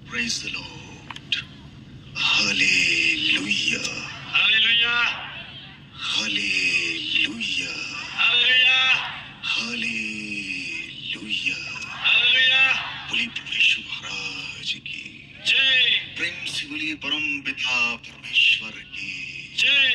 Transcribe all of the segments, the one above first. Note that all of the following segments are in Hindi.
Praise the Lord. Hallelujah. Hallelujah. Hallelujah. Hallelujah. Hallelujah. Hallelujah. बोलिए प्रभु यीशु महाराज की जय प्रेम से बोलिए परम पिता परमेश्वर की जय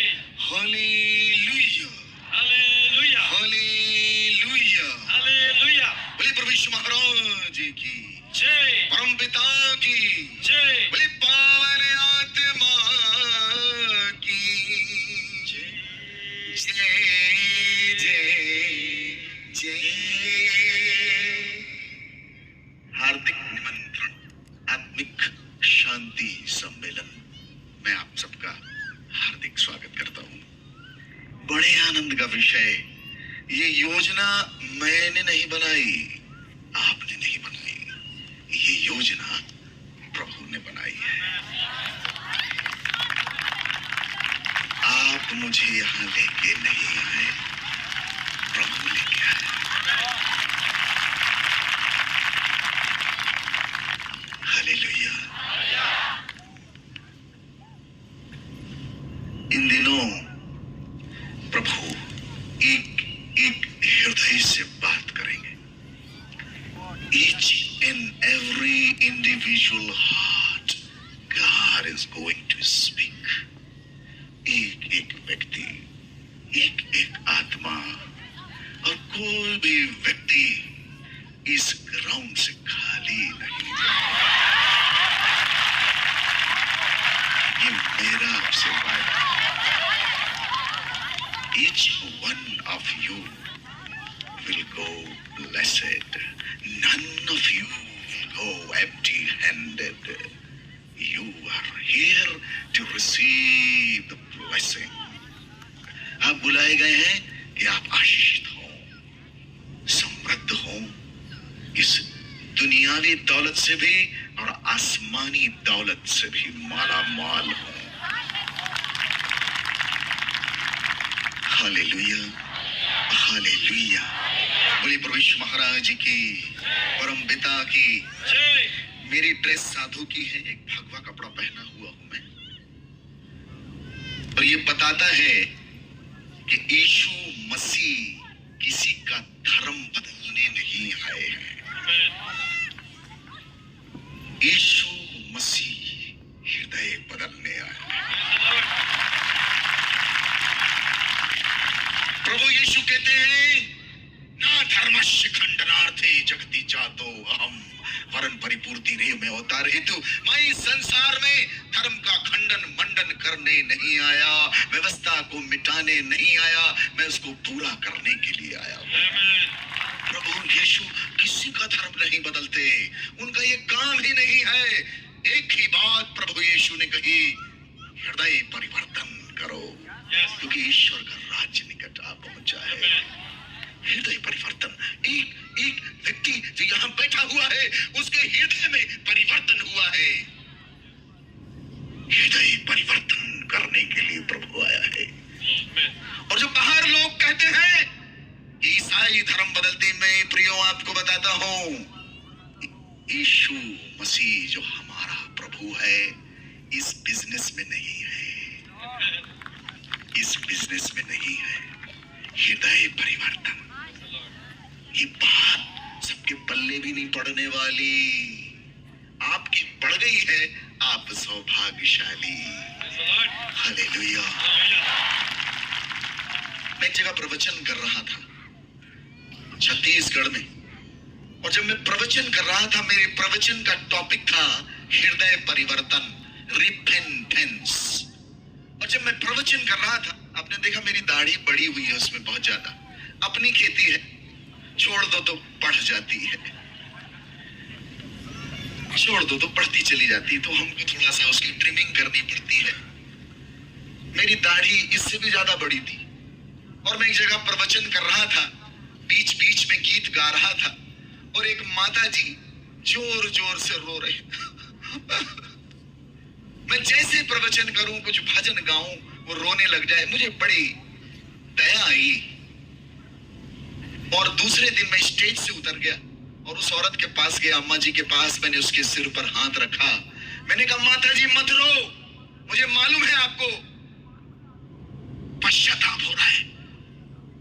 हालेलुया हालेलुया हालेलुया हालेलुया बोलिए प्रभु यीशु महाराज की जय परम पिता की जय बोलिए पावन आत्मा की जय जय जय हार्दिक निमंत्रण आत्मिक शांति सम्मेलन में आप सबका हार्दिक स्वागत करता हूं। बड़े आनंद का विषय, ये योजना मैंने नहीं बनाई, आपने नहीं बनाई, ये योजना प्रभु ने बनाई है। आप मुझे यहां लेके नहीं आए, प्रभु लेके आए। हालेलुया। इन दिनों प्रभु एक एक हृदय से बात करेंगे। Each and every individual heart God is going to speak. एक एक व्यक्ति, एक एक आत्मा, और कोई भी व्यक्ति इस ग्राउंड से खाली नहीं जाएगा। ये मेरा आपसे वादा। Each one of you will go blessed. None of you will go empty-handed. You are here to receive the blessing. आप बुलाए गए हैं कि आप आशीषित हो, समृद्ध हो, इस दुनियावी दौलत से भी और आसमानी दौलत से भी माला माल हो। Hallelujah hallelujah. बोलिए प्रभु यीशु महाराज की, परम पिता की। जय मेरी ड्रेस साधु की है, एक भगवा कपड़ा पहना हुआ हूं मैं, और ये बताता है कि यीशु मसीह किसी का धर्म बदलने नहीं आए हैं। यीशु मसीह हृदय बदलने आए हैं। प्रभु यीशु कहते हैं, ना धर्मस्य खंडनार्थे जगति जातो अहम वरन परिपूर्ति रे में अवतार हेतु। मैं इस संसार में धर्म का खंडन मंडन करने नहीं आया, व्यवस्था को मिटाने नहीं आया, मैं उसको पूरा करने के लिए आया हूं। प्रभु यीशु किसी का धर्म नहीं बदलते, उनका ये काम ही नहीं है। एक ही बात प्रभु यीशु ने कही, हृदय परिवर्तन करो, क्योंकि ईश्वर का राज्य निकट आ पहुंचा है। हृदय परिवर्तन। एक एक व्यक्ति जो यहाँ बैठा हुआ है, उसके हृदय में परिवर्तन हुआ है। हृदय परिवर्तन करने के लिए प्रभु आया है। और जो बाहर लोग कहते हैं कि ईसाई धर्म बदलते, मैं प्रियो आपको बताता हूं, यीशु मसीह जो हमारा प्रभु है, इस बिजनेस में नहीं है, इस बिजनेस में नहीं है। हृदय परिवर्तन, ये बात सबके पल्ले भी नहीं पड़ने वाली। आपकी पड़ गई है, आप सौभाग्यशाली। हालेलुया। मैं एक जगह प्रवचन कर रहा था छत्तीसगढ़ में, और जब मैं प्रवचन कर रहा था, मेरे प्रवचन का टॉपिक था हृदय परिवर्तन, रिपेंटेंस। और जब मैं प्रवचन कर रहा था, आपने देखा मेरी दाढ़ी बड़ी हुई है, उसमें बहुत ज्यादा। अपनी खेती है, छोड़ दो तो बढ़ जाती है, छोड़ दो तो बढ़ती चली जाती है, तो हमको थोड़ा सा उसकी ट्रिमिंग करनी पड़ती है। मेरी दाढ़ी इससे भी ज्यादा बड़ी थी, और मैं एक जगह प्रवचन कर रहा था, बीच बीच में गीत गा रहा था, और एक माता जी जोर जोर से रो रही। मैं जैसे प्रवचन करूं, कुछ भजन गाऊं, वो रोने लग जाए, मुझे बड़ी दया आई। और दूसरे दिन मैं स्टेज से उतर गया, और उस औरत के पास गया, अम्मा जी के पास। मैंने उसके सिर पर हाथ रखा। मैंने कहा, माता जी मत रो, मुझे मालूम है आपको पश्चाताप हो रहा है,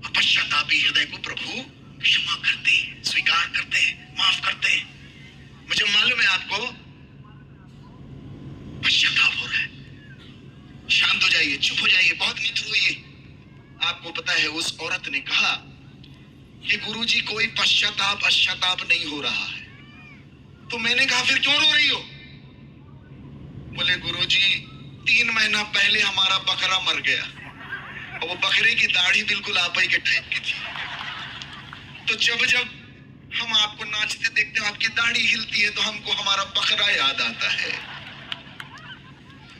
और पश्चातापी हृदय को प्रभु क्षमा करते, स्वीकार करते, माफ करते। मुझे मालूम है आपको पश्चाताप हो रहा है। शांत हो जाइए, चुप हो जाइए, बहुत मत रोइए। आपको पता है उस औरत ने कहा कि गुरुजी कोई पश्चाताप नहीं हो रहा है। तो मैंने कहा, फिर क्यों रो रही हो? बोले, गुरुजी 3 महीना पहले हमारा बकरा मर गया, और वो बकरे की दाढ़ी बिल्कुल आप ही के टाइप की थी। तो जब जब हम आपको नाचते देखते हैं, आपकी दाढ़ी हिलती है, तो हमको हमारा बकरा याद आता है।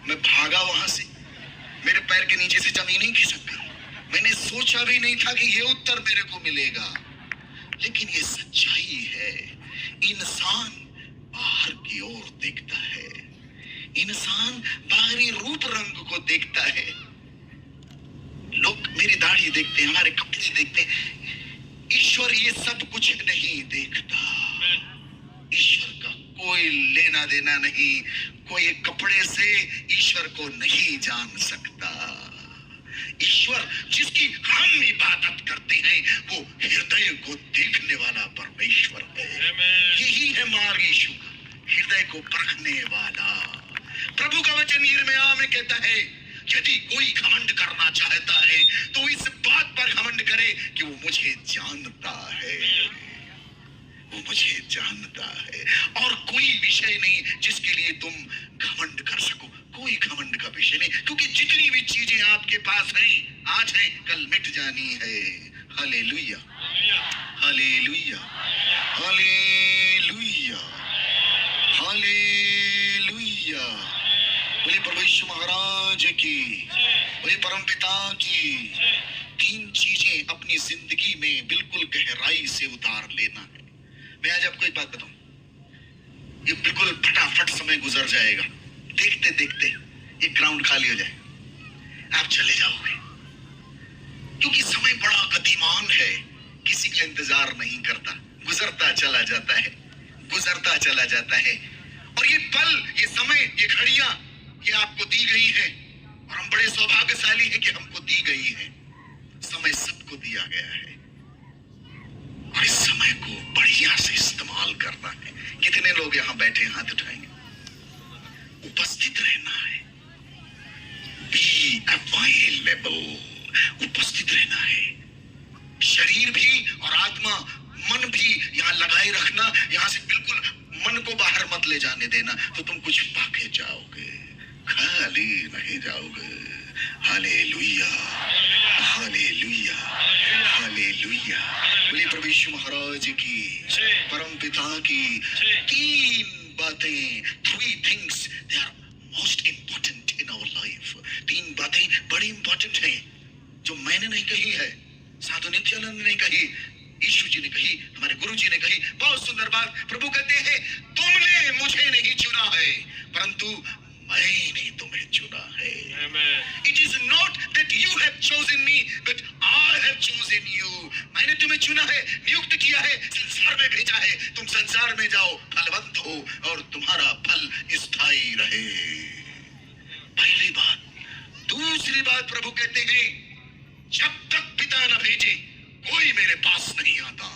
मैं भागा वहां से, मेरे पैर के नीचे से जमीन ही खिसक गई। मैंने सोचा भी नहीं था कि ये उत्तर मेरे को मिलेगा, लेकिन ये सच्चाई है। इंसान बाहर की ओर देखता है, इंसान बाहरी रूप रंग को देखता है। लोग मेरी दाढ़ी देखते हैं, हमारे कपड़े देखते हैं। ईश्वर ये सब कुछ नहीं देखता। ईश्वर का कोई लेना देना नहीं। कोई एक कपड़े से ईश्वर को नहीं जान सकता। ईश्वर जिसकी हम इबादत करते हैं, वो हृदय को देखने वाला परमेश्वर है। यही है मार्ग यीशु का, हृदय को परखने वाला। प्रभु का वचन यिर्मयाह में कहता है, यदि कोई घमंड करना चाहता है तो इस बात पर घमंड करे कि वो मुझे जानता है, वो मुझे जानता है। और कोई विषय नहीं जिसके लिए तुम घमंड कर सको, कोई घमंड का विषय नहीं, क्योंकि जितनी भी चीजें आपके पास हैं, आज हैं, कल मिट जानी है। Hallelujah, hallelujah, hallelujah, hallelujah. बोले प्रभु यीशु महाराज की, बोले परमपिता की। 3 चीजें अपनी जिंदगी में बिल्कुल गहराई से उतार लेना है। मैं आज आपको एक बात बताऊं, ये बिल्कुल फटाफट समय गुजर जाएगा। देखते देखते ये ग्राउंड खाली हो जाए, आप चले जाओगे, क्योंकि समय बड़ा गतिमान है, किसी का इंतजार नहीं करता, गुजरता चला जाता है, गुजरता चला जाता है। और ये पल, ये समय, ये घड़ियां, ये आपको दी गई है, और हम बड़े सौभाग्यशाली हैं कि हमको दी गई है। समय सबको दिया गया है, और इस समय को बढ़िया से इस्तेमाल करना है। कितने लोग यहाँ बैठे हाथ उठाएंगे? उपस्थित रहना है, बी अवेलेबल, उपस्थित रहना है। शरीर भी और आत्मा, मन भी यहाँ लगाए रखना। यहाँ से बिल्कुल मन को बाहर मत ले जाने देना, तो तुम कुछ पाके जाओगे, खाली नहीं जाओगे। Hallelujah, hallelujah, hallelujah. बोलिए प्रभु यीशु महाराज की, परम पिता की। 3 बातें, 3 things, they are most important in our life। 3 बातें बड़ी इंपॉर्टेंट हैं, जो मैंने नहीं कही है, साधु नित्यानंद ने कही, यीशु जी ने कही, हमारे गुरु जी ने कही। बहुत सुंदर बात। प्रभु कहते हैं, तुमने मुझे नहीं चुना है, परंतु मैंने तुम्हें चुना है। It is not that you have chosen me, but I have chosen you। मैंने तुम्हें चुना है, नियुक्त किया है, संसार में भेजा है। तुम संसार में जाओ, फलवंत हो, और तुम्हारा फल स्थायी रहे। पहली बात। दूसरी बात, प्रभु कहते हैं, जब तक पिता न भेजे कोई मेरे पास नहीं आता।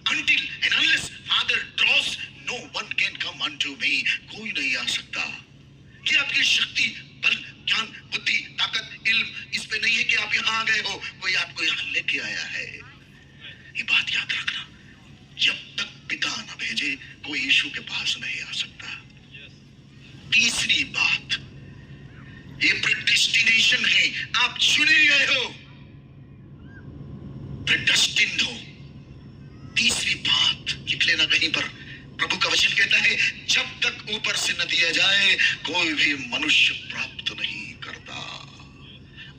Until and unless Father draws, no one can come unto me। कोई नहीं आ सकता। ये आपकी शक्ति, बल, ज्ञान, बुद्धि, ताकत, इल्म इस पे नहीं है कि आप यहाँ आ गए हो, कोई आपको यहाँ लेके आया है। ये बात याद रखना, जब तक पिता न भेजे कोई यीशु के पास नहीं आ सकता। तीसरी बात, ये प्रेडिस्टिनेशन है, आप चुने गए हो, प्रेडिस्टिन्ड हो। तीसरी बात लिख लेना कहीं पर, प्रभु का वचन कहता है, जब तक ऊपर से न दिया जाए कोई भी मनुष्य प्राप्त नहीं करता।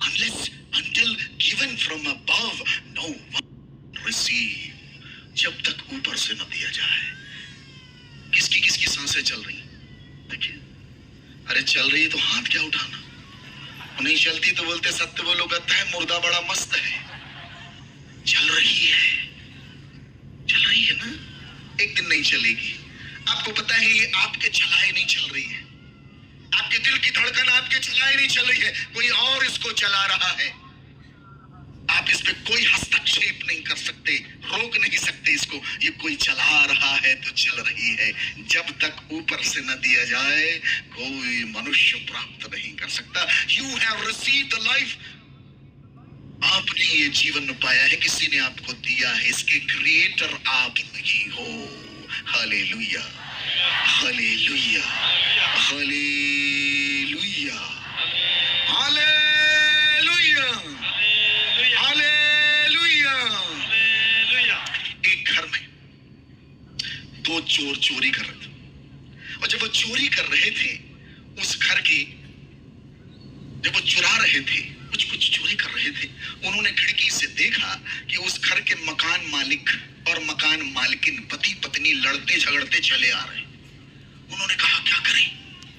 Unless until given from above no one receive। जब तक ऊपर से न दिया जाए। किसकी किसकी सांसें चल रही? देखिए, अरे चल रही तो हाथ क्या उठाना, नहीं चलती तो बोलते सत्य बोलो गत्ता है, मुर्दा बड़ा मस्त है। चल रही है, चल रही है ना? एक दिन नहीं चलेगी। आपको पता है ये आपके चलाए नहीं चल रही है, आपके दिल की धड़कन आपके चलाए नहीं चल रही है, कोई और इसको चला रहा है। आप इस पे कोई हस्तक्षेप नहीं कर सकते, रोक नहीं सकते इसको। ये कोई चला रहा है तो चल रही है। जब तक ऊपर से न दिया जाए कोई मनुष्य प्राप्त नहीं कर सकता। You have received the life, आपने ये जीवन पाया है, किसी ने आपको दिया है, इसके क्रिएटर आप नहीं हो। Hallelujah, hallelujah, hallelujah, hallelujah, hallelujah. एक घर में दो चोर चोरी कर रहे थे, और जब वो चोरी कर रहे थे उस घर की, जब वो चुरा रहे थे, कुछ कुछ चोरी कर रहे थे, उन्होंने खिड़की से देखा कि उस घर के मकान मालिक और मकान मालकिन पति पत्नी लड़ते झगड़ते चले आ रहे। उन्होंने कहा क्या करें,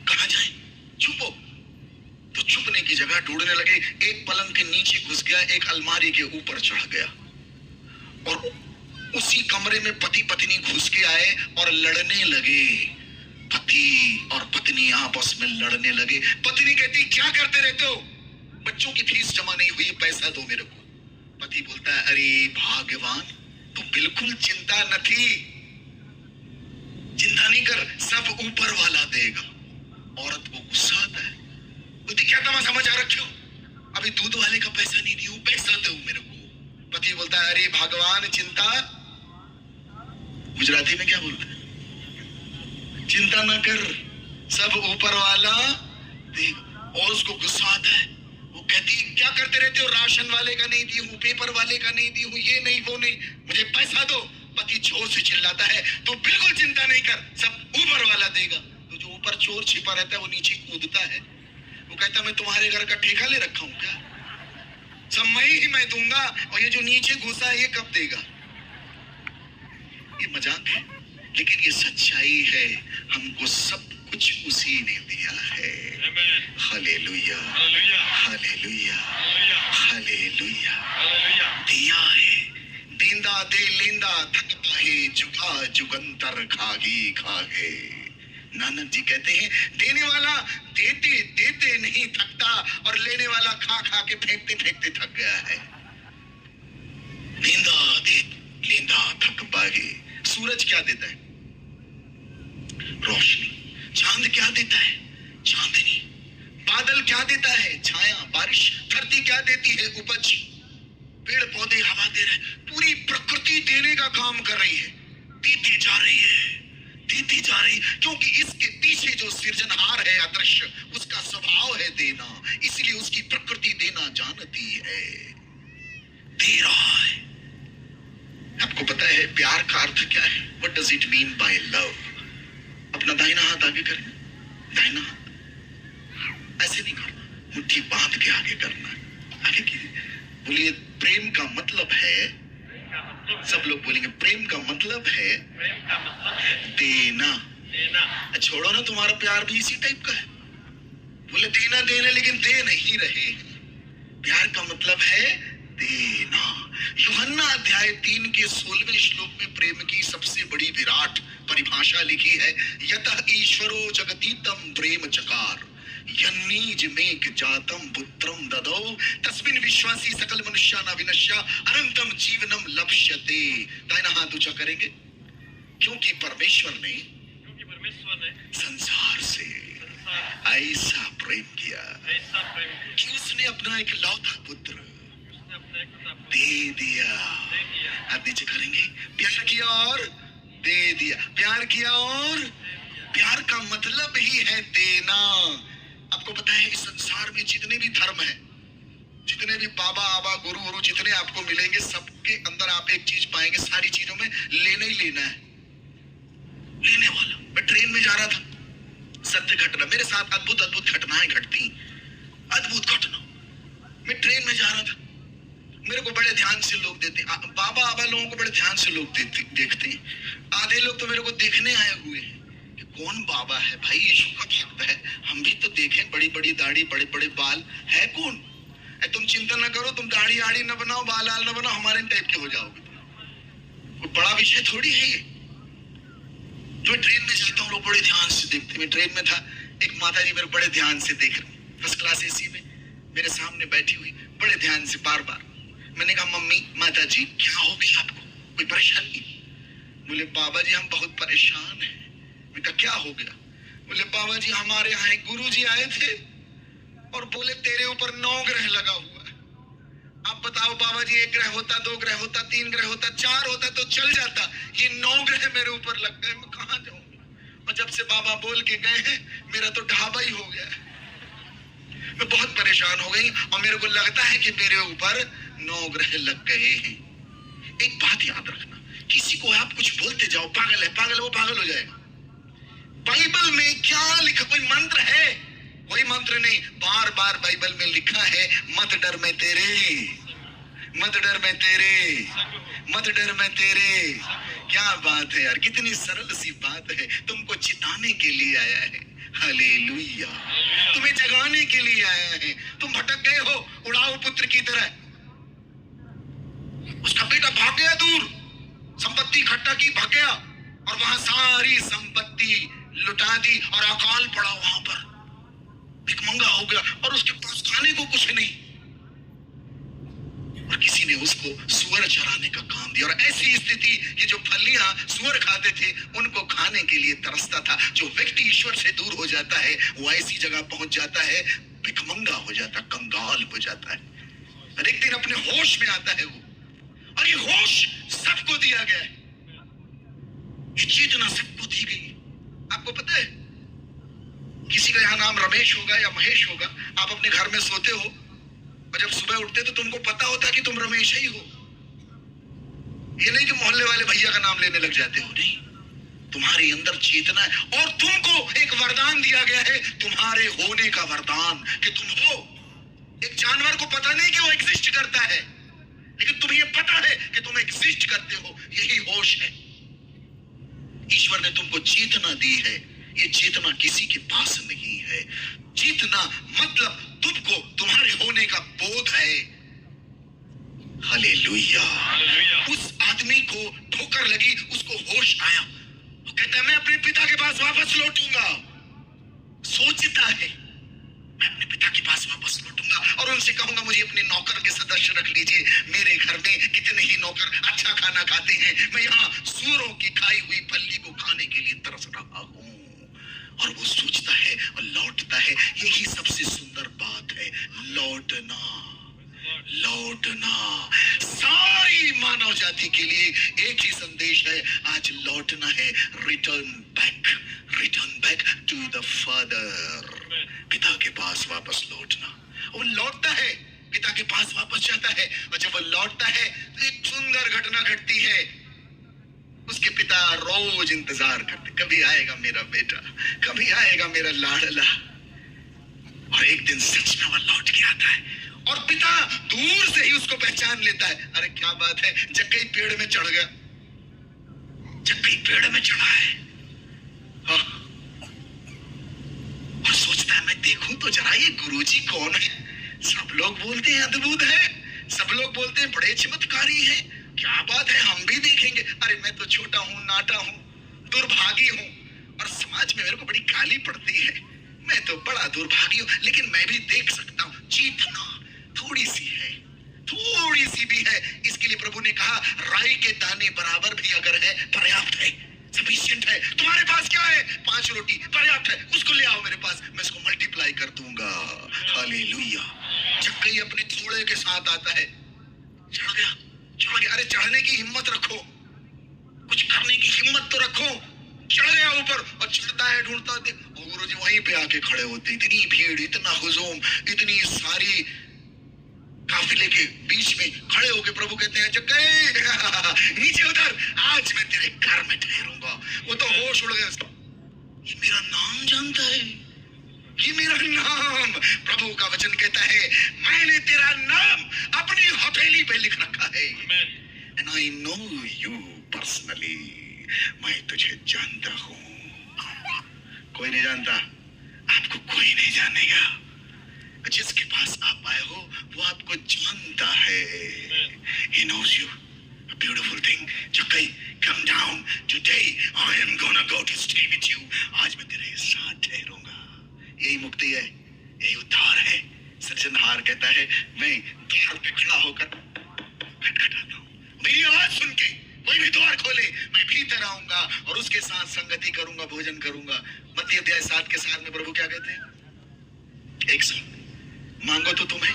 कहां जाएं, छुपो। तो छुपने की जगह ढूंढने लगे। एक पलंग के नीचे घुस गया, एक अलमारी के ऊपर चढ़ गया, और उसी कमरे में पति पत्नी घुस के आए और लड़ने लगे। पति और पत्नी आपस में लड़ने लगे। पत्नी कहती क्या करते रहते हो, बच्चों की फीस जमा नहीं हुई, पैसा दो मेरे को। पति बोलता है अरे भाग्यवान, तू बिल्कुल चिंता न थी, चिंता नहीं कर, सब ऊपर वाला देगा। औरत को गुस्सा आता है, बोलती क्या तमाशा मचा रखे हो, अभी दूध वाले का पैसा नहीं दिया, पैसा दो मेरे को। पति बोलता है अरे भगवान चिंता, गुजराती में क्या बोलता है, चिंता ना कर, सब ऊपर वाला देगा। और उसको गुस्सा आता है, वो कहती क्या करते रहते हो, राशन वाले का नहीं दी हूँ, पेपर वाले का नहीं दी हूँ, ये नहीं वो नहीं, मुझे पैसा दो। पति जोर से चिल्लाता है तो बिल्कुल चिंता नहीं कर, सब ऊपर वाला देगा। तो जो ऊपर चोर छिपा रहता है वो नीचे कूदता है, वो कहता मैं तुम्हारे घर का ठेका ले रखा हूँ क्या, सब मैं दूंगा, और ये जो नीचे घुसा है ये कब देगा। ये मजाक है लेकिन ये सच्चाई है, हमको सब कुछ उसी ने दिया है। Hallelujah, hallelujah, hallelujah. दिया है, दींदा दे लेंदा थक पाए, जुगा जुगंतर खागी खागे। नानक जी कहते हैं देने वाला देते देते नहीं थकता, और लेने वाला खा खा के फेंकते फेंकते थक गया है। दींदा दे लेंदा थक पाए। सूरज क्या देता है, रोशनी। चांद क्या देता है, चांदनी। बादल क्या देता है, छाया, बारिश। धरती क्या देती है, उपज। पेड़ पौधे हवा दे रहे, पूरी प्रकृति देने का काम कर रही है, देती जा रही है, देती जा रही, क्योंकि इसके पीछे जो सृजनहार है अदृश्य, उसका स्वभाव है देना, इसलिए उसकी प्रकृति देना जानती है, दे रहा है। आपको पता है प्यार का अर्थ क्या है, what does it mean by love. अपना दाहिना हाथ आगे करें, दाहिना हाथ ऐसे नहीं करना, मुट्ठी बांध के आगे करना, आगे कीजिए। बोलिए प्रेम का मतलब है, सब लोग बोलेंगे प्रेम का मतलब है देना। छोड़ो ना, तुम्हारा प्यार भी इसी टाइप का है। बोले देना देना, लेकिन दे नहीं रहे। प्यार का मतलब है देना। यूहन्ना अध्याय 3 के 16वें श्लोक में प्रेम की सबसे बड़ी विराट परिभाषा लिखी है, यतः ईश्वरो जगतीतम प्रेम चकार यन्नीज मेघ जातम पुत्रम ददौ तस्मिन् विश्वासी सकल मनुष्याना विनश्या अनंतम जीवनम लक्ष्यते। दाहिना हाथ ऊंचा करेंगे। क्योंकि परमेश्वर ने संसार से ऐसा प्रेम किया कि उसने अपना एक लौता पुत्र दे दिया। आप नीचे करेंगे, प्यार किया और दे दिया, प्यार किया और, प्यार का मतलब ही है देना। आपको पता है इस संसार में जितने भी धर्म हैं, जितने भी बाबा आबा गुरु गुरु जितने आपको मिलेंगे, सबके अंदर आप एक चीज पाएंगे, सारी चीजों में लेना ही लेना है, लेने वाला। मैं ट्रेन में जा रहा था, सत्य घटना, मेरे साथ अद्भुत अद्भुत घटनाएं घटती, अद्भुत घटना। मैं ट्रेन में जा रहा था, मेरे को बड़े ध्यान से लोग देते, बाबा आबा लोगों को बड़े ध्यान से लोग देखते हैं। आधे लोग तो मेरे को देखने आए हुए हैं कि कौन बाबा है भाई, यीशु का भक्त है, हम भी तो देखें, बड़ी बड़ी दाढ़ी, बड़े बड़े बाल है कौन। तुम चिंता ना करो, तुम दाढ़ी आड़ी ना बनाओ, बाल आल ना बनाओ, हमारे टाइप के हो जाओगे। कोई बड़ा विषय थोड़ी है ये। जो मैं ट्रेन में जाता हूँ लोग बड़े ध्यान से देखते। मैं ट्रेन में था, एक माता जी मेरे बड़े ध्यान से देख रही, फर्स्ट क्लास एसी में मेरे सामने बैठी हुई, बड़े ध्यान से बार बार। मैंने कहा मम्मी, माता जी क्या हो गया आपको, कोई परेशानी? बोले बाबा जी हम बहुत परेशान हैं। मैं कहा क्या हो गया? बोले बाबा जी हमारे यहाँ एक गुरु जी आए थे और बोले तेरे ऊपर 9 ग्रह लगा हुआ है। आप बताओ बाबा जी, 1 ग्रह होता, 2 ग्रह होता, 3 ग्रह होता, 4 होता तो चल जाता, ये 9 ग्रह मेरे ऊपर लग गए, मैं कहाँ जाऊँ? और जब से बाबा बोल के गए हैं मेरा तो ढाबा ही हो गया है। मैं बहुत परेशान हो गई और मेरे को लगता है कि मेरे ऊपर 9 ग्रह लग गए हैं। एक बात याद रखना, किसी को आप कुछ बोलते जाओ पागल है पागल है, वो पागल हो जाएगा। बाइबल में क्या लिखा, कोई मंत्र है? कोई मंत्र नहीं। बार बार बाइबल में लिखा है मत डर मैं तेरे, मत डर मैं तेरे, मत डर मैं तेरे। क्या बात है यार, कितनी सरल सी बात है। तुमको चिताने के लिए आया है, हालेलुया, तुम्हें जगाने के लिए आया है। तुम भटक गए हो उड़ाऊ पुत्र की तरह। उसका बेटा भाग गया दूर, संपत्ति इकट्ठा की, भाग गया और वहां सारी संपत्ति लुटा दी और अकाल पड़ा वहां पर, भिखमंगा हो गया और उसके पास खाने को कुछ नहीं। और किसी ने उसको सुअर चराने का काम दिया। और ऐसी स्थिति कि जो फलियां सुअर खाते थे उनको खाने के लिए तरसता था। जो व्यक्ति ईश्वर से दूर हो जाता है वो ऐसी जगह पहुंच जाता है, भिखमंगा हो जाता, कंगाल हो जाता है। और एक दिन अपने होश में आता है वो, और ये होश सबको दिया गया है, ये चेतना सबको दी गई। आपको पता है, किसी का यहाँ नाम रमेश होगा या महेश होगा, आप अपने घर में सोते हो और जब सुबह उठते तो तुमको पता होता है कि तुम रमेश ही हो। ये नहीं कि मोहल्ले वाले भैया का नाम लेने लग जाते हो, नहीं, तुम्हारे अंदर चेतना है और तुमको एक वरदान दिया गया है, तुम्हारे होने का वरदान, कि तुम हो। एक जानवर को पता नहीं कि वो एग्जिस्ट करता है, लेकिन तुम्हें ये पता है कि तुम एग्जिस्ट करते हो, यही होश है। ईश्वर ने तुमको चेतना दी है, ये चेतना किसी के पास नहीं है। चेतना मतलब तुमको तुम्हारे होने का बोध है। हालेलुया। उस आदमी को ठोकर लगी, उसको होश आया, वो कहता है मैं अपने पिता के पास वापस लौटूंगा। सोचता है मैं अपने पिता के पास वापस लौटूंगा और उनसे कहूंगा मुझे अपने नौकर के सदस्य रख लीजिए। मेरे घर में कितने ही नौकर अच्छा खाना खाते हैं, मैं यहाँ सूअरों की खाई हुई फली को खाने के लिए तरस रहा हूँ। और वो सोचता है और लौटता है। यही सबसे सुंदर बात है, लौटना, लौटना। सारी मानव जाति के लिए एक ही संदेश है, आज लौटना है। Return back to the father. पिता के पास वापस लौटना। वो लौटता है, पिता के पास वापस जाता है, और जब वो लौटता है तो एक सुंदर घटना घटती है। उसके पिता रोज इंतजार करते, कभी आएगा मेरा बेटा, कभी आएगा मेरा लाडला। और एक दिन सच में वो लौट के आता है और पिता दूर से ही उसको पहचान लेता है। अरे क्या बात है, जक्कई पेड़ में चढ़ गया, जक्कई पेड़ में चढ़ा है। हाँ। और सोचता है मैं देखूं तो जरा ये गुरुजी कौन है। सब लोग बोलते हैं अद्भुत है, सब लोग बोलते हैं बड़े चमत्कारी हैं, क्या बात है हम भी देखेंगे। अरे मैं तो छोटा हूँ, नाटा हूँ, दुर्भागी हूँ और समाज में मेरे को बड़ी गाली पड़ती है, मैं तो बड़ा दुर्भागी हूँ, लेकिन मैं भी देख सकता हूँ। चेतना थोड़ी सी है, थोड़ी सी भी है। इसके लिए प्रभु ने कहा राई के दाने बराबर भी अगर है पर्याप्त है, सफिशिएंट है। तुम्हारे पास क्या है? 5 रोटी पर्याप्त है, उसको ले आओ मेरे पास, मैं इसको मल्टीप्लाई कर दूंगा। हालेलुया। जक्कई अपने थोड़े के साथ आता है, चढ़ गया। अरे चढ़ने की हिम्मत रखो, कुछ करने की हिम्मत तो रखो। चढ़ गया ऊपर और चढ़ता है, ढूंढता है, गुरुजी वहीं पे आके खड़े होते। इतनी भीड़, इतना हुजूम, इतनी सारी काफिले के बीच में खड़े होके प्रभु कहते हैं जक्कई नीचे उतर, आज मैं तेरे घर में ठहरूंगा। वो तो होश उड़ गया, ये मेरा नाम जानता है, ये मेरा नाम। प्रभु का वचन कहता है मैंने तेरा नाम अपनी हथेली पे लिख रखा है। And I know you personally, मैं तुझे जानता हूँ। कोई नहीं जानता, आपको कोई नहीं जानेगा। जिसके पास आप आए हो वो आपको जानता है। He knows you. A beautiful thing. Jackai, come down. Today I am gonna go to कहता है मैं द्वार पे खड़ा होकर खटखटाता हूँ, मेरी आवाज सुन के कोई भी द्वार खोले मैं भीतर आऊंगा और उसके साथ संगति करूंगा, भोजन करूंगा। मत्ती अध्याय 7 के 7 में प्रभु क्या कहते हैं? एक साथ मांगो तो तुम्हें,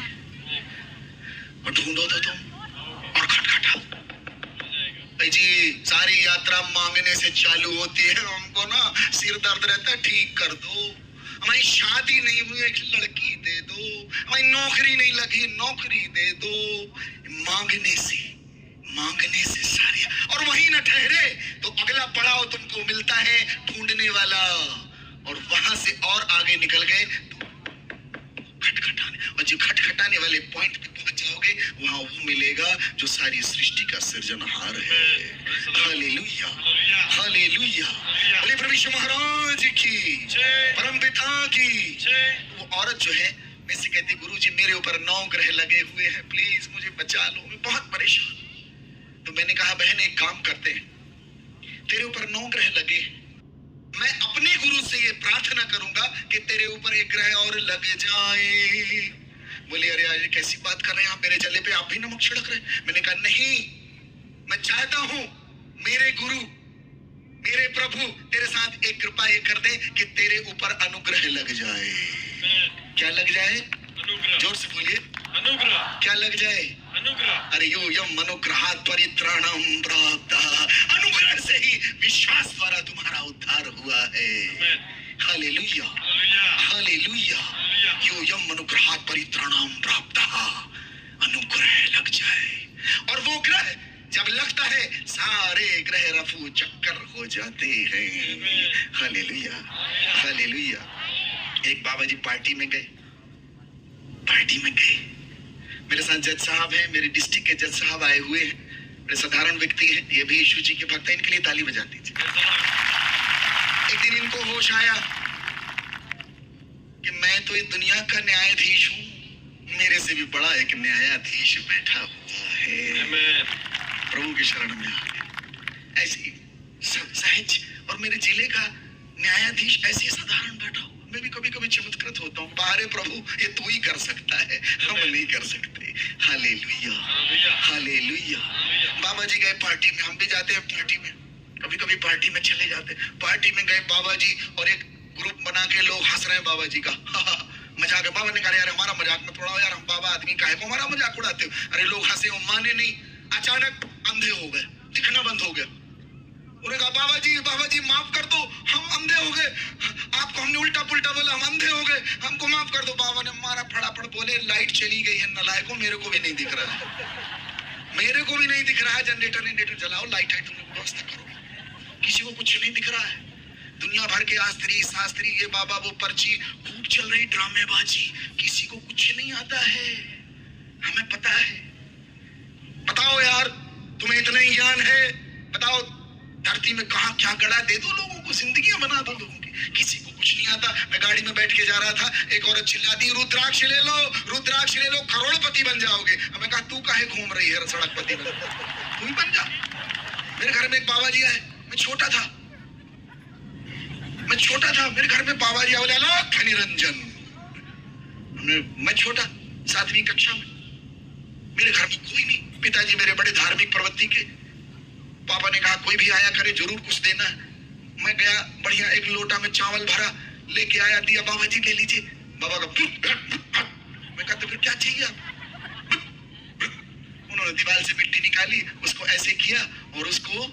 और ढूंढो तो तुम, और खटखटाओ। भाई जी सारी यात्रा मांगने से चालू होती है। हमको ना सिर दर्द रहता है, ठीक कर दो। हमारी शादी नहीं हुई, एक लड़की दे दो। हमारी नौकरी नहीं लगी, नौकरी दे दो। मांगने से सारी, और वहीं न ठहरे तो अगला पड़ाव तुमको मिलता है ढूंढने वाला, और वहां से और आगे निकल गए तो खटखटाने, और जो खटखटाने वाले पॉइंट पे पहुंच जाओगे वहां वो मिलेगा जो सारी सृष्टि का सृजनहार है। Hallelujah, hallelujah. बोले प्रभु यीशु महाराज की, परम पिता की। वो औरत जो है मुझसे कहती, गुरुजी मेरे ऊपर 9 ग्रह लगे हुए हैं, प्लीज मुझे बचा लो, मैं बहुत परेशान। तो मैंने कहा बहन एक काम करते हैं, तेरे ऊपर 9 ग्रह लगे, मैं अपने गुरु से ये प्रार्थना करूंगा कि तेरे ऊपर एक ग्रह और लग जाए। बोले अरे यार कैसी बात कर रहे हैं आप, मेरे जले पे आप भी नमक छिड़क रहे। मैंने कहा नहीं, मैं चाहता हूं मेरे गुरु, मेरे प्रभु तेरे साथ एक कृपा ये कर दे कि तेरे ऊपर अनुग्रह लग जाए। क्या लग जाए? जोर से बोलिए, अनुग्रह। क्या लग जाए? अनुग्रह। अरे यो यम अनुग्रहात् परित्राणम प्राप्त, अनुग्रह से ही विश्वास द्वारा तुम्हारा उद्धार हुआ है। Hallelujah, hallelujah. यो यम अनुग्रहात् परित्राणम प्राप्त, अनुग्रह लग जाए। और वो ग्रह जब लगता है सारे ग्रह रफू चक्कर हो जाते हैं। Hallelujah, hallelujah. एक बाबा जी पार्टी में गए, मेरे साथ जज साहब हैं, मेरे डिस्ट्रिक्ट के जज साहब आए हुए हैं, बड़े साधारण व्यक्ति हैं, ये भी यीशु जी के भक्त हैं, इनके लिए ताली बजा दीजिए। एक दिन इनको होश आया कि मैं तो इस दुनिया का न्यायाधीश हूँ, मेरे से भी बड़ा एक न्यायाधीश बैठा हुआ है। प्रभु की शरण में आ गए, ऐसी सहज, और मेरे जिले का न्यायाधीश ऐसे साधारण बैठा हुआ। मैं भी कभी कभी चमत्कृत होता हूँ, बाहर प्रभु ये तू ही कर सकता है, हम नहीं कर सकते। Hallelujah, hallelujah. बाबा जी गए पार्टी में, हम भी जाते हैं पार्टी में, कभी कभी पार्टी में चले जाते हैं। पार्टी में गए बाबा जी, और एक ग्रुप बना के लोग हंस रहे हैं बाबा जी का, मजाक है। बाबा ने कहा यार हमारा मजाक मत उड़ाओ यार, हम बाबा आदमी काहे को हमारा मजाक उड़ाते हो। अरे लोग हंसे, वो माने नहीं। अचानक अंधे हो गए, दिखना बंद हो गया। उन्होंने कहा बाबा जी माफ कर दो, हम अंधे हो गए, आपको हमने उल्टा पुल्टा बोला, हम अंधे हो गए, हमको माफ कर दो। बाबा ने मारा फटाफट, बोले लाइट चली गई है नलायकों, मेरे को भी नहीं दिख रहा है, मेरे को भी नहीं दिख रहा है, जनरेटर जलाओ, लाइट है, तुम लोग व्यवस्था करो। किसी को कुछ नहीं दिख रहा है। दुनिया भर के आस्त्री शास्त्री, ये बाबा वो पर्ची, खूब चल रही ड्रामेबाजी, किसी को कुछ नहीं आता है। हमें पता है। बताओ यार तुम्हें इतना ही ज्ञान है, बताओ धरती में कहां क्या गड़ा, दे दो लोगों को, जिंदगियां बना दो लोगों की, किसी को कुछ नहीं आता। मैं गाड़ी में बैठ के जा रहा था, एक औरत चिल्लाती रुद्राक्ष ले लो, रुद्राक्ष ले लो, करोड़पति बन जाओगे। मैं कहा तू काहे घूम रही है सड़कपति बन, तू ही बन जा। मेरे घर में एक बाबा जी आए, मैं छोटा था, मेरे घर में बाबा जी बोले अलख निरंजन, मैं छोटा 7वीं कक्षा में, मेरे घर में कोई नहीं, पिताजी मेरे बड़े धार्मिक प्रवृत्ति के। पापा ने कहा कोई भी आया करे जरूर कुछ देना है। मैं गया, बढ़िया एक लोटा में चावल भरा लेके आया, दिया, बाबा जी ले लीजिए। बाबा का मैं कहा तो फिर क्या चाहिए आप? उन्होंने दीवार से मिट्टी निकाली, उसको ऐसे किया और उसको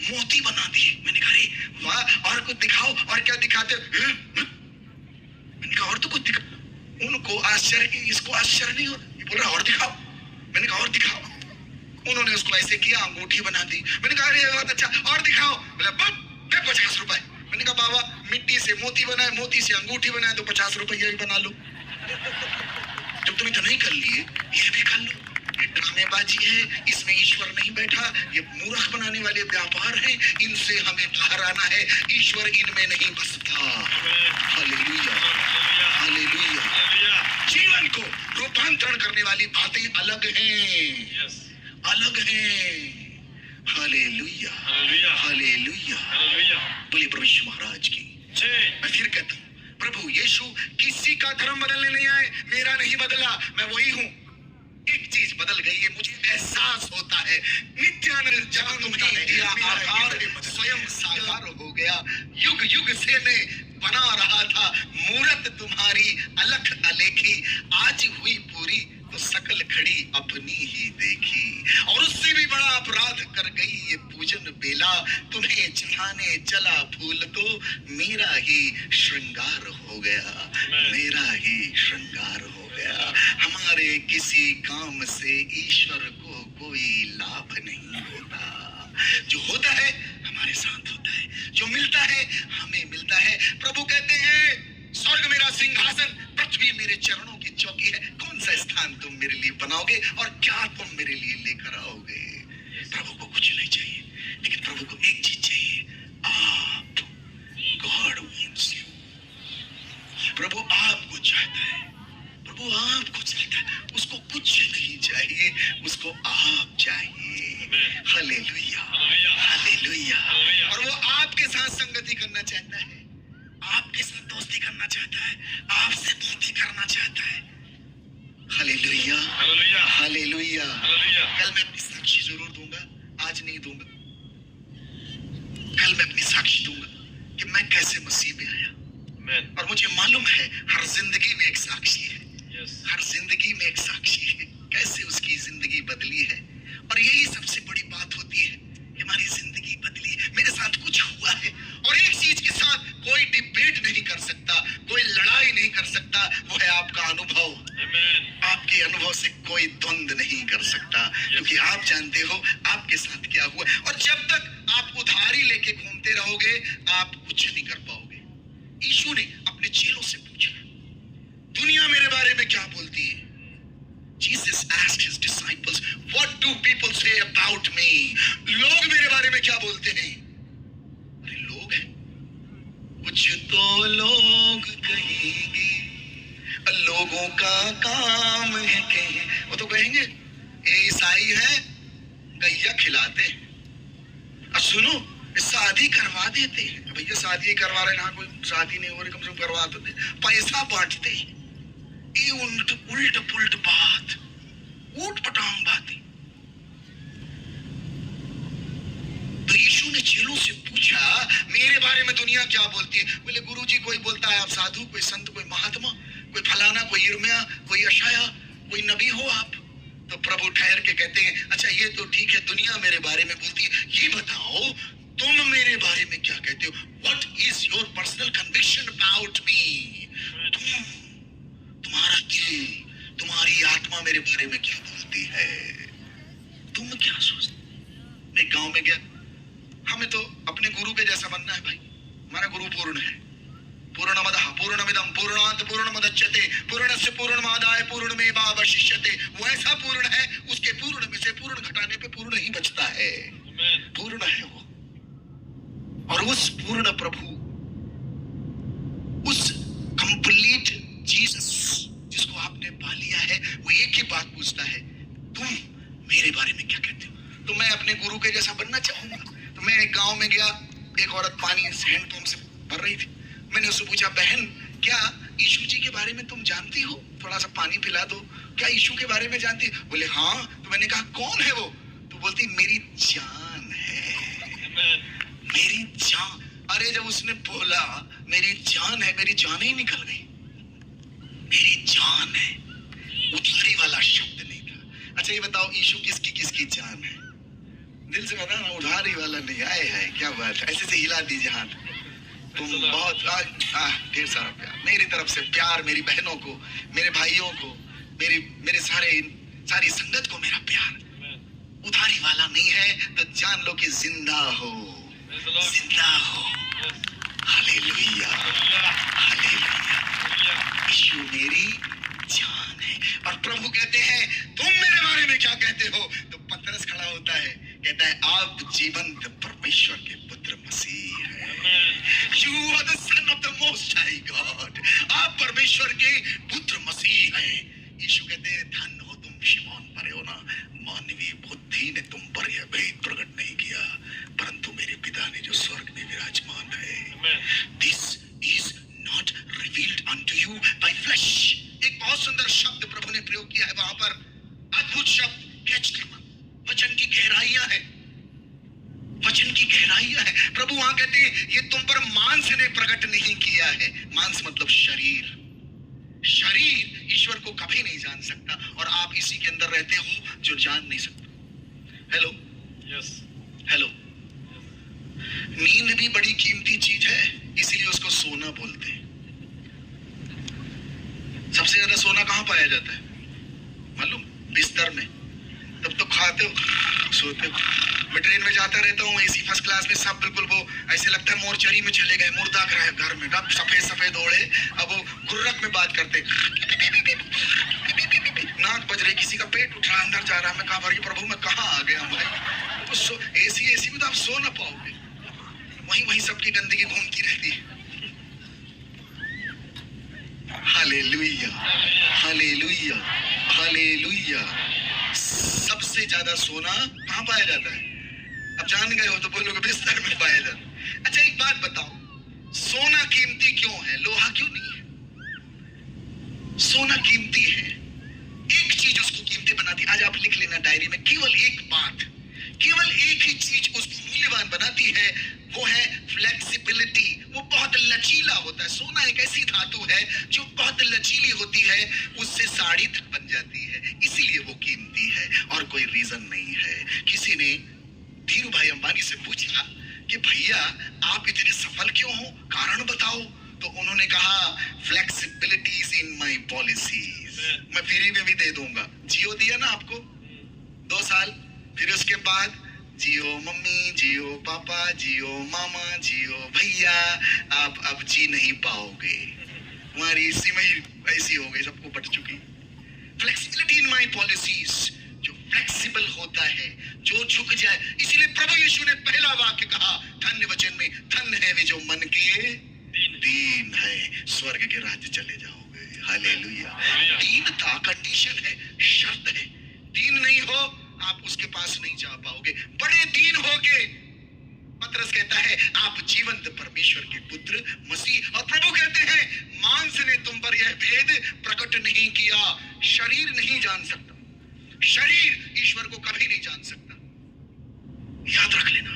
मोती बना दिए। मैंने कहा वाह, और कुछ दिखाओ, और क्या दिखाते? मैंने कहा और तो कुछ दिखा। उनको आश्चर्य, इसको आश्चर्य नहीं हो रहा, ये बोल रहा और दिखाओ। मैंने कहा और दिखाओ। उन्होंने उसको ऐसे किया, अंगूठी बना दी। मैंने कहा अरे बहुत अच्छा, और दिखाओ। बोला 50 रुपए। मैंने कहा बाबा मिट्टी से मोती बनाए, मोती से अंगूठी बनाए, तो 50 रुपया भी बना लो। जब तुम इतना ही कर लिए, ये भी कर लो। ये ड्रामेबाजी है, इसमें ईश्वर नहीं बैठा, ये मूर्ख बनाने वाले व्यापार हैं, इनसे हमें बाहर आना है। ईश्वर इनमें नहीं बसता। Hallelujah, hallelujah. जीवन को रूपांतरण करने वाली बातें अलग हैं, अलग हैं। Hallelujah, hallelujah. बोलिए प्रभु यीशु महाराज की। मैं फिर कहता हूँ प्रभु यीशु किसी का धर्म बदलने नहीं आए, मेरा नहीं बदला, मैं वही हूं। एक चीज बदल गई है, मुझे एहसास होता है नित्यानंद जब तुम्हें दिया आधार स्वयं साकार हो गया। युग युग से मैं बना रहा था मूरत तुम्हारी अलख अलेखी, आज हुई पूरी तो सकल खड़ी अपनी ही देखी। और उससे भी बड़ा अपराध कर गई ये पूजन बेला, तुम्हें चढ़ाने चला फूल तो मेरा ही श्रृंगार हो गया, मेरा ही श्रृंगार हो गया। हमारे किसी काम से ईश्वर को कोई लाभ नहीं होता, जो होता है हमारे साथ होता है, जो मिलता है हमें मिलता है। प्रभु कहते हैं स्वर्ग मेरा सिंहासन, पृथ्वी मेरे चरणों की चौकी है, कौन सा स्थान तुम मेरे लिए बनाओगे और क्या तुम मेरे लिए लेकर आओगे। प्रभु को कुछ नहीं चाहिए, लेकिन प्रभु को एक चीज चाहिए, आप। God wants you. प्रभु आपको चाहता है, प्रभु आपको चाहता है, उसको कुछ नहीं चाहिए, उसको आप चाहिए। Hallelujah, hallelujah. और वो आपके साथ संगति करना चाहता है, आपके साथ दोस्ती करना चाहता है, आपसे बातें करना चाहता है। Hallelujah, hallelujah, hallelujah. हालेलुया। कल मैं अपनी साक्षी जरूर दूंगा, आज नहीं दूंगा। कल मैं अपनी साक्षी दूंगा कि मैं कैसे मसीह में आया। Amen. और मुझे मालूम है हर जिंदगी में एक साक्षी है, Yes. हर जिंदगी में एक साक्षी है, कैसे उसकी जिंदगी बदली है। और यही सबसे बड़ी बात होती है कि हमारी जिंदगी बदली, मेरे साथ कुछ हुआ है। और एक चीज के साथ कोई डिबेट नहीं कर सकता, कोई लड़ाई नहीं कर सकता, वो है आपका अनुभव। Amen. आपके अनुभव से कोई द्वंद नहीं कर सकता, क्योंकि आप जानते हो आपके साथ क्या हुआ। और जब तक आप उधारी लेके घूमते रहोगे, आप कुछ नहीं कर पाओगे। यीशु ने अपने चेलों से पूछा, दुनिया मेरे बारे में क्या बोलती है? Jesus asked his disciples, what do people say about me? लोग मेरे बारे में क्या बोलते हैं? अरे लोग हैं, कुछ तो लोग कहेंगे, लोगों का काम है कहें, वो तो कहेंगे ये ईसाई है, गैया खिलाते हैं। और सुनो, शादी करवा देते हैं। भैया शादी करवा रहे ना, कोई शादी नहीं हो रही, कम से कम करवा देते, पैसा बांटते हैं। ये उल्ट पुल्ट बात, ऊट पटांग बातें। तो यीशु ने चेलों से पूछा, मेरे बारे में दुनिया क्या बोलती है? बोले गुरुजी कोई बोलता है आप साधु, कोई संत, कोई महात्मा, कोई फलाना, कोई यिर्मयाह, कोई यशायाह, कोई नबी हो आप। तो प्रभु ठहर के कहते हैं, अच्छा ये तो ठीक है, दुनिया मेरे बारे में बोलती है, ये बताओ तुम मेरे बारे में क्या कहते हो? What is your personal conviction about me? तुम्हारा दिल, तुम्हारी आत्मा मेरे बारे में क्या बोलती है? तुम क्या सोचते? मैं गांव में गया, हमें तो अपने गुरु के जैसा बनना है भाई। हमारा गुरु पूर्ण है, पूर्णमदः पूर्णमिदं पूर्णात् पूर्णमुदच्यते पूर्णस्य पूर्णमादाय पूर्णमेवावशिष्यते। वो ऐसा पूर्ण है, उसके पूर्ण में से पूर्ण घटाने पे पूर्ण ही बचता है। पूर्ण है वो। और उस पूर्ण प्रभु, उस कंप्लीट जीसस जिसको आपने पा लिया है, वो एक ही बात पूछता है, तुम मेरे बारे में क्या कहते हो? तो मैं अपने गुरु के जैसा बनना चाहूंगा। तो मैं एक गांव में गया, एक औरत पानी हैंडपंप से भर रही थी। मैंने उससे पूछा, बहन क्या यीशु जी के बारे में तुम जानती हो? थोड़ा सा पानी पिला दो, क्या यीशु के बारे में जानती हो? बोले हाँ। तो मैंने कहा कौन है वो? तो बोलती मेरी जान है, मेरी जान। अरे जब उसने बोला मेरी जान है, मेरी जान ही निकल गई। मेरी जान है, उधारी वाला शब्द नहीं था। अच्छा ये बताओ यीशु किसकी किसकी जान है? दिल से बताना, उधारी वाला नहीं। आए है, क्या बात है। ऐसे से हिला दीजिए हाथ। तुम बहुत ढेर सारा प्यार, मेरी तरफ से प्यार, मेरी बहनों को, मेरे भाइयों को, मेरे सारी संगत को मेरा प्यार। उधारी वाला नहीं है तो जान लो कि जिंदा हो, जिंदा हो। Hallelujah, hallelujah. यीशु मेरी जान है। और प्रभु कहते हैं तुम मेरे बारे में क्या कहते हो? तो पतरस खड़ा होता है, कहता है आप जीवंत परमेश्वर के पुत्र मसीह हैं। You are the son of the most high God. आप परमेश्वर के पुत्र मसीह हैं। यीशु कहते हैं धन्य हो तुम शिमोन बरयोना, मानवीय बुद्धि ने तुम पर यह भेद प्रकट नहीं किया, परंतु मेरे पिता ने जो स्वर्ग में विराजमान है। This is not revealed कहते हैं ये तुम पर मांस ने प्रकट नहीं किया है। मांस मतलब शरीर। शरीर ईश्वर को कभी नहीं जान सकता और आप इसी के अंदर रहते हो जो जान नहीं सकता। Hello, yes, hello. नींद भी बड़ी कीमती चीज है, इसीलिए उसको सोना बोलते हैं। सबसे ज्यादा सोना कहां पाया जाता है मालूम? बिस्तर में। तब तो खाते हो, सोते हो। मैं ट्रेन में जाता रहता हूँ, एसी फर्स्ट क्लास में, सब बिल्कुल वो ऐसे लगता है मोर्चरी में चले गए, मुर्दा घर में अब सफेद सफेद ओढ़े, अब वो गुर्रक में बात करते, नाक बज रही, किसी का पेट उठ रहा, अंदर जा रहा। मैं कहा भाई प्रभु मैं कहाँ आ गया भाई? तो एसी में तो आप सो ना पाओगे, वहीं सबकी गंदगी घूमती रहती है। Hallelujah, hallelujah, hallelujah. सबसे ज्यादा सोना कहाँ पाया जाता है? अब जान गए हो तो बोलोगे बिस्तर में पाया जाता है। अच्छा एक बात बताओ, सोना कीमती क्यों है, लोहा क्यों नहीं है? सोना कीमती है, एक चीज उसको कीमती बनाती। आज आप लिख लेना डायरी में, केवल एक बात, केवल एक ही चीज उसको मूल्यवान बनाती है, वो है फ्लेक्सिबिलिटी। वो बहुत लचीला होता है। सोना एक ऐसी धातु है जो बहुत लचीली होती है, उससे साड़ी तक बन जाती है, इसीलिए वो कीमती है और कोई रीजन नहीं है। किसी ने धीरू भाई अंबानी से पूछा कि भैया आप इतने सफल क्यों हो, कारण बताओ। तो उन्होंने कहा flexibility is in my policies. मैं फ्री में भी दे दूंगा। जियो दिया ना आपको 2 साल, फिर उसके बाद जियो मम्मी, जियो पापा, जियो मामा, जियो भैया, आप अब जी नहीं पाओगे। हमारी इसी में ही ऐसी हो गई, सबको बट चुकी। फ्लेक्सिबिलिटी इन माय पॉलिसीज, जो फ्लेक्सिबल होता है, जो झुक जाए। इसीलिए प्रभु यीशु ने पहला वाक्य कहा धन्य वचन में, धन्य है वे जो मन के दीन है, स्वर्ग के राज्य चले जाओगे। हालेलुया। दीनता कंडीशन है, शर्त है। दीन नहीं हो आप उसके पास नहीं जा पाओगे। बड़े दीन होगे, पतरस कहता है आप जीवंत परमेश्वर के पुत्र मसीह। और प्रभु कहते हैं मांस ने तुम पर यह भेद प्रकट नहीं किया। शरीर नहीं जान सकता, शरीर ईश्वर को कभी नहीं जान सकता, याद रख लेना।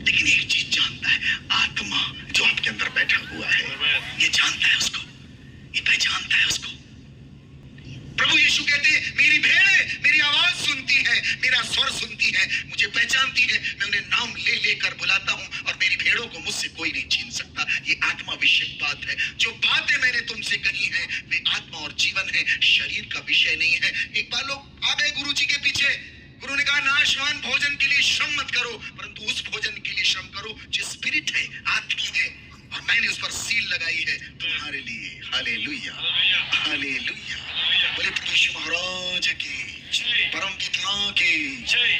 लेकिन एक चीज जानता है, आत्मा जो आपके अंदर बैठा हुआ है, ये जानता है उसको, ये पहचानता है उसको। प्रभु यीशु कहते हैं मेरी भेड़ें मेरी आवाज सुनती है, मेरा स्वर सुनती है, मुझे पहचानती है। मैं उन्हें नाम ले लेकर बुलाता हूं और मेरी भेड़ों को मुझसे कोई नहीं छीन सकता। ये आत्मा विषयक बात है। जो बातें मैंने तुमसे कही हैं वे आत्मा और जीवन है, शरीर का विषय नहीं है। एक बार लोग आ गए गुरु जी के पीछे, गुरु ने कहा नाशवान भोजन के लिए श्रम मत करो, परंतु उस भोजन के लिए श्रम करो जो स्पिरिट है, आत्मा है, और मैंने उस पर सील लगाई है तुम्हारे लिए। Hallelujah, hallelujah. बोले यीशु महाराज की, परम पिता की,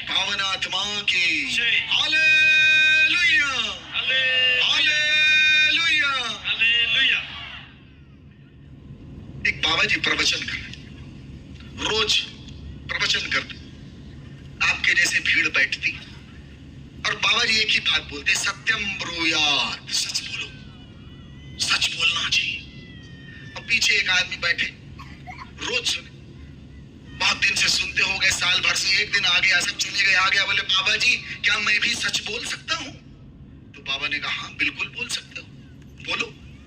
पावन आत्मा की। Hallelujah, hallelujah, hallelujah. एक बाबा जी प्रवचन कर रहे, रोज प्रवचन करते, आपके जैसे भीड़ बैठती और बाबा जी एक ही बात बोलते, सत्यम ब्रूयात, सच बोलो, सच बोलना चाहिए। और पीछे एक आदमी बैठे, रोज सुने, बहुत दिन से सुनते हो गए, साल भर से एक दिन आ गया, सब चले गए, आ गया। बोले बाबा जी क्या मैं भी सच बोल सकता हूँ? तो बाबा ने कहा हाँ बिल्कुल बोल सकते हो, बोलो।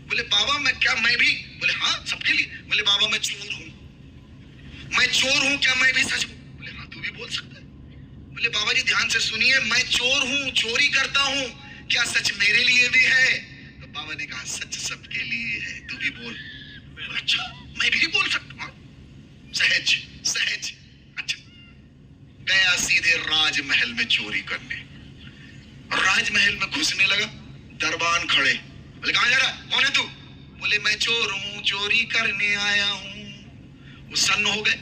बोले बाबा मैं भी? बोले हाँ सबके लिए। बोले बाबा मैं चोर हूँ, क्या मैं भी सच? बोले हाँ तू भी बोल सकता है। बोले बाबा जी ध्यान से सुनिए, मैं चोर हूँ, चोरी करता हूँ, क्या सच मेरे लिए भी है? तो बाबा ने कहा सच सबके लिए है, तू भी बोल। अच्छा मैं भी बोल सकता हूँ, सहज सहज। अच्छा गया सीधे राजमहल में चोरी करने, और राजमहल में घुसने लगा, दरबान खड़े। बोले कहाँ जा रहा, कौन है तू? बोले मैं चोर हूँ, चोरी करने आया हूँ। वो सन्न हो गए,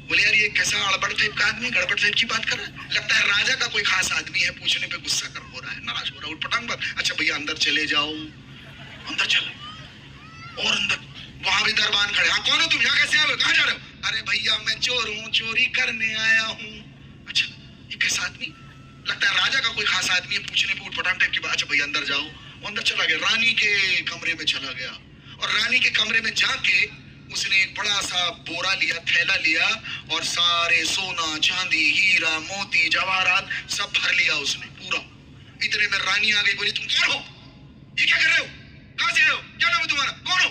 बोले यार ये कैसा अड़बड़ टाइप का आदमी, गड़बड़ टाइप की बात कर रहा है, लगता है राजा का कोई खास आदमी है, पूछने पे गुस्सा कर हो रहा है, नाराज हो रहा है, उठपटांग बात। अच्छा भैया अंदर चले जाओ, अंदर चलो, और अंदर वहां भी दरबान खड़े। हाँ कौन हो तुम, यहाँ कैसे आए, कहाँ जा रहे हो? अरे भैया मैं चोर हूँ, चोरी करने आया हूँ। अच्छा ये कैसा आदमी, लगता है राजा का कोई खास आदमी है, पूछने पे उठपटांग टाइप की बात। अच्छा भैया अंदर जाओ, वो अंदर चला गया, रानी के कमरे में चला गया, और रानी के कमरे में जाके उसने एक बड़ा सा बोरा लिया, थैला लिया, और सारे सोना चांदी हीरा मोती जवाहरात सब भर लिया उसने पूरा। इतने में रानी आ गई, बोली तुम कौन हो, ये क्या कर रहे हो, कहां से आए हो, क्या नाम है तुम्हारा, कौन हो?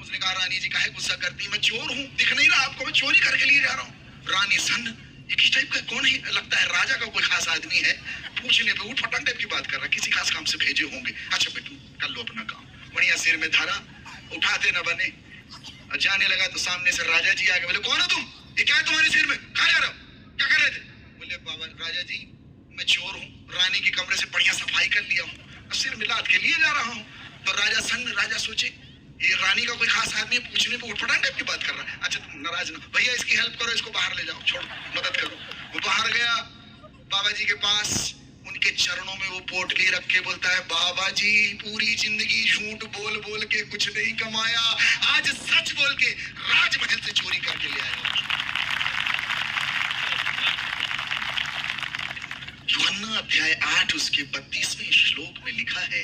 उसने कहा रानी जी काहे गुस्सा करती, मैं चोर हूँ, दिख नहीं रहा आपको, मैं चोरी करके लिए जा रहा हूँ। रानी सन, ये किस टाइप का कौन है, लगता है राजा का कोई खास आदमी है, पूछने पे उठ फटाक टाइप की बात कर रहा, किसी खास काम से भेजे होंगे। अच्छा बेटू कर लो अपना काम, बढ़िया सिर में धारा, उठाते न बने। जाने लगा तो सामने से राजा जी आ गए, बोले कौन हो तुम, ये क्या है तुम्हारे सिर में, कहाँ जा रहे हो, क्या कर रहे थे? बोले बाबा राजा जी मैं चोर हूँ, रानी के कमरे से बढ़िया सफाई कर लिया हूँ, सिर में लाद के लिए जा रहा हूँ। तो राजा सन्न, राजा सोचे ये रानी का कोई खास आदमी, पूछने पे उठपटांग टाइप की बात कर रहा है। अच्छा तुम नाराज ना, भैया इसकी हेल्प करो, इसको बाहर ले जाओ, छोड़ो मदद करो। वो बाहर गया बाबा जी के पास, उनके चरणों में वो पोटली रख के बोलता है बाबा जी पूरी जिंदगी झूठ बोल बोल के कुछ नहीं कमाया, आज सच बोल के राजमहल से चोरी करके ले आया। यूहन्ना अध्याय 8 उसके 32वें श्लोक में लिखा है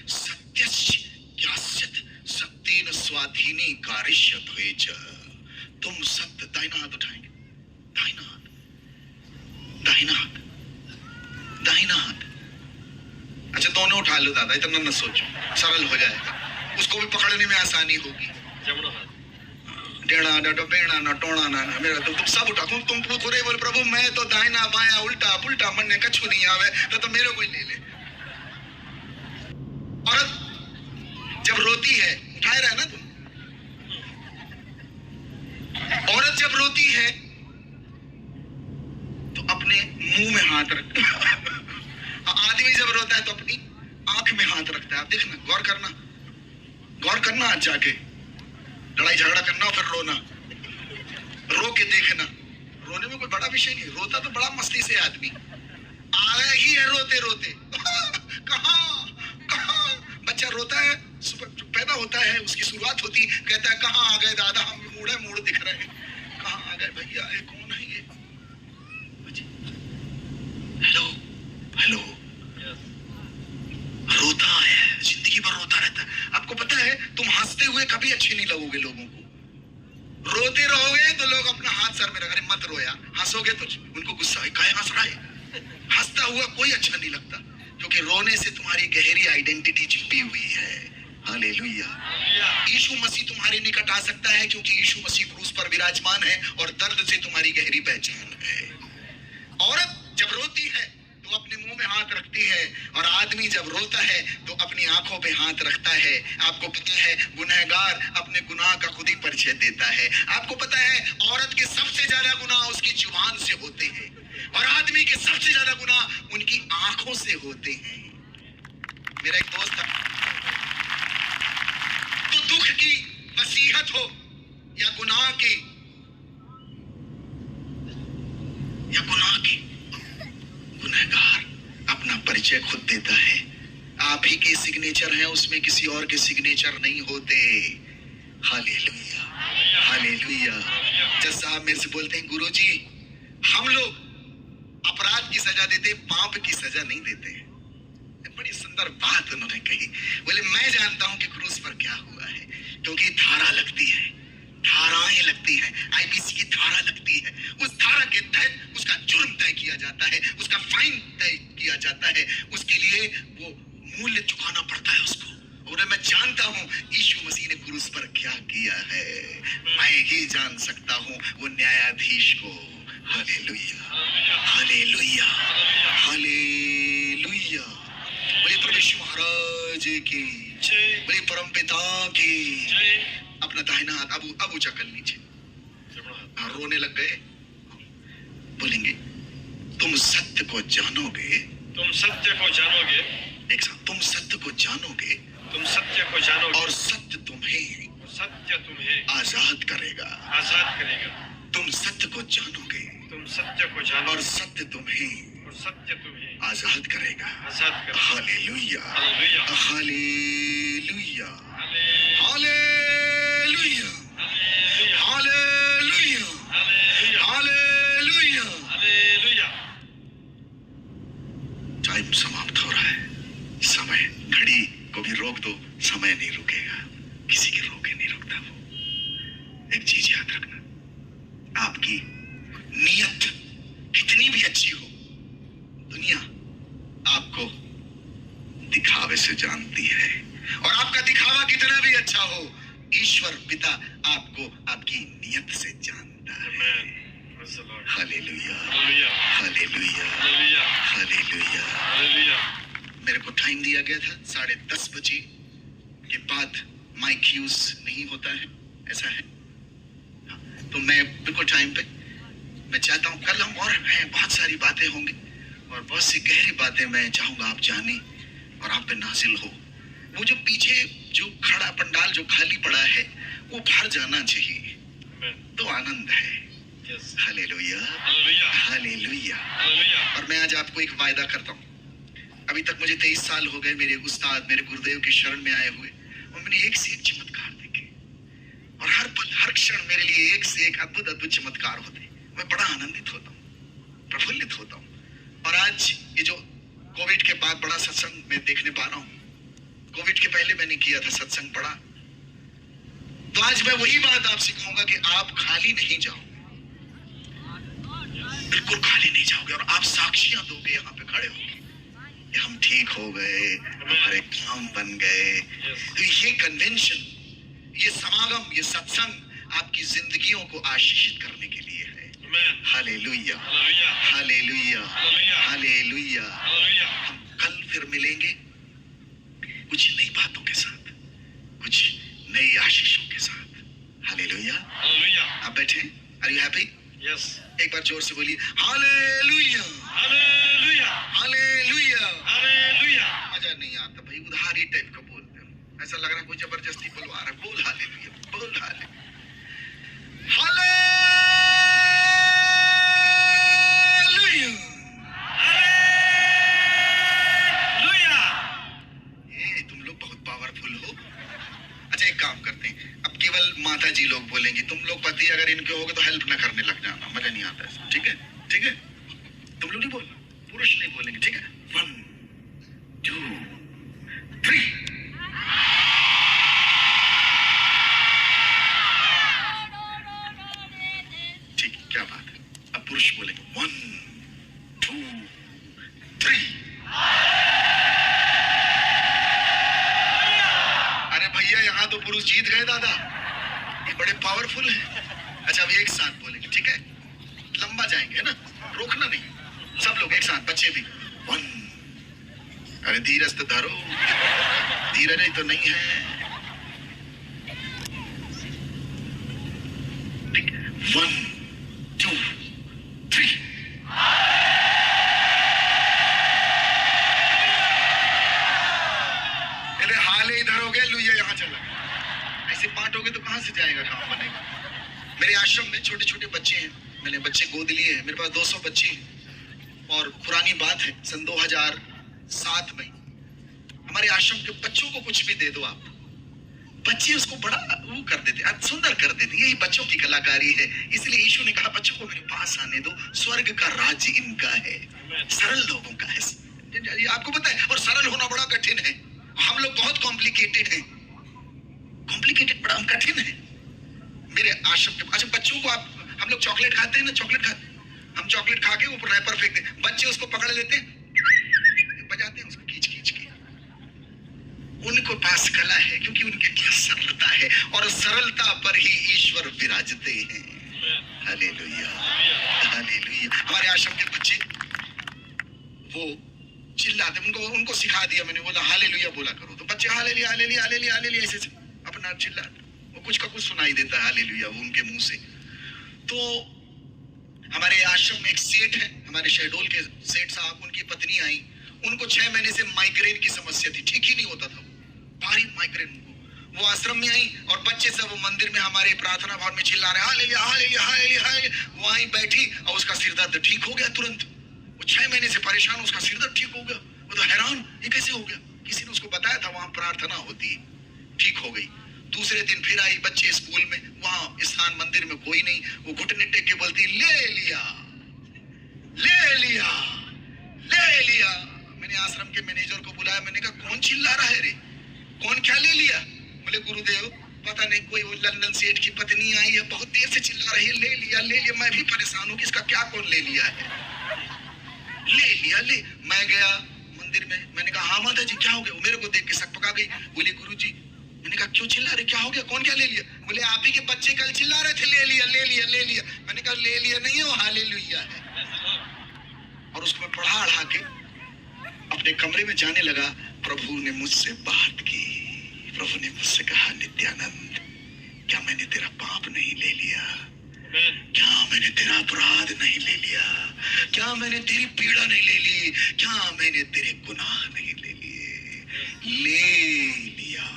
सत्यस्य ज्ञास्यत सत्येन स्वाधीने कारिष्यत होएच। तुम सत्य, दाहिना हाथ उठाएंगे, दाहिना हाथ, दाहिना हाथ, दाहिना हाथ। अच्छा दोनों उठा लो दादा, इतना न सोचो, सरल हो जाएगा, उसको भी पकड़ने में आसानी होगी। डेढ़ा ना बेड़ा ना टोना ना मेरा तो तुम सब उठा, तुम पूरे बोल प्रभु मैं तो दाहिना बाया उल्टा पुल्टा मन ने कछु नहीं आवे तो मेरे को ही ले ले। औरत जब रोती है, उठाए रहे ना तुम, औरत जब रोती है तो अपने मुंह में हाथ रखता है, आदमी जब रोता है तो अपनी आंख में हाथ रखता है। आप देखना, गौर करना, गौर करना, आज जाके लड़ाई झगड़ा करना फिर रोना, रो के देखना, रोने में कोई बड़ा विषय नहीं, रोता तो बड़ा मस्ती से आदमी आया ही है रोते रोते। कहाँ बच्चा रोता है, पैदा होता है, उसकी शुरुआत होती, कहता है कहाँ आ गए दादा, हम मूड दिख रहे हैं, कहाँ आ गए भैया, ये कौन है ये, हेलो हेलो, रोता है, जिंदगी भर रोता रहता है। आपको पता है तुम हंसते हुए कभी अच्छे नहीं लगोगे लोगों को, रोते रहोगे तो लोग अपना हाथ सर में रख, अरे मत रोया, हंसोगे तो उनको गुस्सा है, काहे हंस रहा है, हंसता हुआ कोई अच्छा नहीं लगता, क्योंकि रोने से तुम्हारी गहरी आइडेंटिटी छिपी हुई है। हालेलुया। यीशु मसीह तुम्हारे निकट आ सकता है क्योंकि यीशु मसीह क्रूस पर विराजमान है और दर्द से तुम्हारी गहरी पहचान है। औरत जब रोती है तो अपने मुंह में हाथ रखती है, और आदमी जब रोता है तो अपनी आंखों पे हाथ रखता है। आपको पता है गुनहगार अपने गुनाह का खुद ही परिचय देता है। आपको पता है औरत के सबसे ज्यादा गुनाह उसकी जुबान से होते हैं और आदमी के सबसे ज्यादा गुनाह उनकी आंखों से होते हैं। मेरा एक दोस्त था, तो दुख की नसीहत हो या गुनाह की गुनहगार अपना परिचय खुद देता है। आप ही के सिग्नेचर हैं, उसमें किसी और के सिग्नेचर नहीं होते। Hallelujah, hallelujah. जज साहब मेरे से बोलते हैं गुरुजी हम लोग अपराध की सजा देते, पाप की सजा नहीं देते। बड़ी सुंदर बात उन्होंने कही। बोले मैं जानता हूं कि क्रूस पर क्या हुआ है, क्योंकि धारा लगती है, धाराएं लगती हैं, आईपीसी की धारा लगती है। उस धारा के तहत उसका जुर्म तय किया जाता है, उसका फाइन तय किया जाता है, उसके लिए वो मूल्य चुकाना पड़ता है उसको। और मैं जानता हूं यीशु मसीह ने क्रूस पर क्या किया है, मैं ही जान सकता हूं वो न्यायाधीश को। Hallelujah, hallelujah, hallelujah. बोले परमेश्वर महाराज की जय, बोले परमपिता की। अपना दाहिना हाथ अब ऊंचा कर लीजिए। रोने लग गए, बोलेंगे तुम सत्य को जानोगे, तुम सत्य को जानोगे, एक साथ, तुम सत्य को जानोगे, तुम सत्य को जानोगे, और सत्य तुम्हें आजाद करेगा। तुम सत्य को जानोगे, तुम सत्य को जानोगे, और सत्य तुम्हें आजाद करेगा। Hallelujah, hallelujah, hallelujah, hallelujah, hallelujah, hallelujah, hallelujah. Hallelujah. Time समाप्त हो रहा है। समय, घड़ी को भी रोक दो, समय नहीं रुकेगा, किसी के रोके नहीं रुकता वो। एक चीज याद रखना, आपकी नीयत कितनी भी अच्छी हो, दुनिया आपको दिखावे से जानती है। और आपका दिखावा कितना भी अच्छा हो, ईश्वर पिता आपको आपकी नियत से जानता है। Amen. Praise the Lord. Hallelujah, Hallelujah. Hallelujah, Hallelujah. Hallelujah. Hallelujah. मेरे को टाइम दिया गया था 10:30 बजे के बाद माइक यूज नहीं होता है, ऐसा है। तो मैं बिल्कुल टाइम पे, मैं चाहता हूँ कल हम और हैं, बहुत सारी बातें होंगी और बहुत सी गहरी बातें मैं चाहूंगा आप जाने और आप पे नाजिल हो। वो जो पीछे जो खड़ा पंडाल जो खाली पड़ा है वो भर जाना चाहिए, Amen. तो आनंद है। Yes. Hallelujah, Hallelujah. Hallelujah. Hallelujah. और मैं आज आपको एक वायदा करता हूँ, अभी तक मुझे 23 साल हो गए मेरे उस्ताद मेरे गुरुदेव की शरण में आए हुए, और मैंने एक से एक चमत्कार देखे और हर पल हर क्षण मेरे लिए एक से एक अद्भुत अद्भुत चमत्कार होते। मैं बड़ा आनंदित होता हूँ, प्रफुल्लित होता हूँ। और आज ये जो कोविड के बाद बड़ा सत्संग मैं देखने पा रहा हूँ, कोविड के पहले मैंने किया था सत्संग बड़ा, तो आज मैं वही बात आपसे कहूंगा कि आप खाली नहीं जाओ, बिल्कुल खाली नहीं जाओगे, और आप साक्षियां दोगे यहाँ पे खड़े होकर कि हम ठीक हो गए, हमारे काम बन गए। Yes. तो ये कन्वेंशन, ये समागम, ये सत्संग आपकी जिंदगियों को आशीषित करने के लिए है। Amen. Hallelujah, Hallelujah. Hallelujah, Hallelujah. Hallelujah. Hallelujah. हम कल फिर मिलेंगे कुछ नई बातों के साथ, कुछ नई आशीषों के साथ। हालेलुया। Hallelujah. आप बैठे, आर यू हैप्पी? Yes. एक बार जोर से बोलिए हालेलुया, Hallelujah. हालेलुया। Hallelujah. मजा नहीं आता भाई, उधारी टाइप का बोलते हो, ऐसा लग रहा है कोई जबरदस्ती बुलवा रहा है। बोल हालेलुया, बोल हालेलुया, हालेलुया। Hallelujah. ये तुम लोग बहुत पावरफुल हो। अच्छा एक काम करते हैं, अब केवल माता जी लोग बोलेंगे, तुम लोग पति अगर इनके होगे तो हेल्प ना करने लग जाना, मजा नहीं आता ऐसा। ठीक है, ठीक है, तुम लोग नहीं बोलना, पुरुष नहीं बोलेंगे, ठीक है। 1 2 3। ठीक, क्या बात है। अब पुरुष बोलेंगे 1 2 3। अरे भैया यहाँ तो पुरुष जीत गए दादा, ये बड़े पावरफुल हैं। अच्छा अब एक साथ बोलेंगे, ठीक है, लंबा जाएंगे है ना, रोकना नहीं, सब लोग एक साथ, बच्चे भी। 1। अरे धीरज तो धरो, धीरज ही तो नहीं है। ठीक, 1 2 3। अरे हाले इधर हो गए, लुइया यहाँ चला। ऐसे बांटोगे तो कहाँ से जाएगा, काम बनेगा। मेरे आश्रम में छोटे छोटे बच्चे हैं, मैंने बच्चे गोद लिए हैं, मेरे पास 200 बच्चे हैं। और पुरानी बात है, सन 2007 में हमारे आश्रम के बच्चों को कुछ भी दे दो आप, बच्चे उसको बड़ा वो कर देते, सुंदर कर देते। यही बच्चों की कलाकारी है। इसलिए यीशु ने कहा बच्चों को मेरे पास आने दो, स्वर्ग का राज्य इनका है, सरल लोगों का है। ये आपको पता है, और सरल होना बड़ा कठिन है। हम लोग बहुत कॉम्प्लिकेटेड हैं, कॉम्प्लिकेटेड बड़ा कठिन है। मेरे आश्रम के, अच्छा बच्चों को आप, हम लोग चॉकलेट खाते हैं ना, चॉकलेट खाते, हम चॉकलेट खा के ऊपर रैपर फेंक दे, बच्चे उसको पकड़ लेते हैं, बजाते हैं उसको खींच खींच के। उनको पास कला है, क्योंकि उनके पास सरलता है, और सरलता पर ही ईश्वर विराजते हैं। Hallelujah, hallelujah. हमारे आश्रम के बच्चे वो चिल्लाते, उनको सिखा दिया मैंने, बोला हालेलुया बोला करो, तो बच्चे हालेलुया हालेलुया हालेलुया हालेलुया ऐसे अपना चिल्लाते, वो कुछ का कुछ सुनाई देता है हालेलुया वो उनके मुंह से। तो हमारे आश्रम में एक सेठ है, हमारे शहडोल के सेठ साहब, उनकी पत्नी आई, उनको 6 महीने से माइग्रेन की समस्या थी, ठीक ही नहीं होता था, भारी माइग्रेन उनको। वो आश्रम में आई और बच्चे सब मंदिर में हमारे प्रार्थना भवन में चिल्ला रहे हालेलुया हालेलुया हालेलुया हालेलुया। वो आई बैठी और उसका सिर दर्द ठीक हो गया तुरंत। वो 6 महीने से परेशान, उसका सिर दर्द ठीक हो गया। वो तो हैरान, ये कैसे हो गया, किसी ने उसको बताया था वहां प्रार्थना होती है, ठीक हो गई। दूसरे दिन फिर आई, बच्चे स्कूल में, वहां स्थान मंदिर में कोई नहीं, वो घुटने टेक के बोलती ले लिया ले लिया ले लिया। मैंने आश्रम के मैनेजर को बुलाया, मैंने कहा कौन चिल्ला रहा है रे, कौन क्या ले लिया? बोले गुरुदेव पता नहीं, कोई वो लंदन सेठ की पत्नी आई है, बहुत देर से चिल्ला रही है ले लिया ले लिया। मैं भी परेशान हूँ कि इसका क्या कौन ले लिया है, ले लिया ले। मैं गया मंदिर में, मैंने कहा हाँ माता जी क्या हो गया? गई। बोले गुरुजी, मैंने कहा क्यों चिल्ला रहे, क्या हो गया, कौन क्या ले लिया? बोले आप ही के बच्चे कल चिल्ला रहे थे ले लिया ले लिया ले लिया। मैंने कहा ले लिया नहीं हो, हालेलुया है। और उसको मैं पढ़ा अढ़ा के अपने कमरे में जाने लगा। प्रभु ने मुझसे बात की, प्रभु ने मुझसे कहा नित्यानंद, क्या मैंने तेरा पाप नहीं ले लिया? क्या मैंने तेरा अपराध नहीं ले लिया? क्या मैंने तेरी पीड़ा नहीं ले ली? क्या मैंने तेरे गुनाह नहीं ले लिए? ले लिया।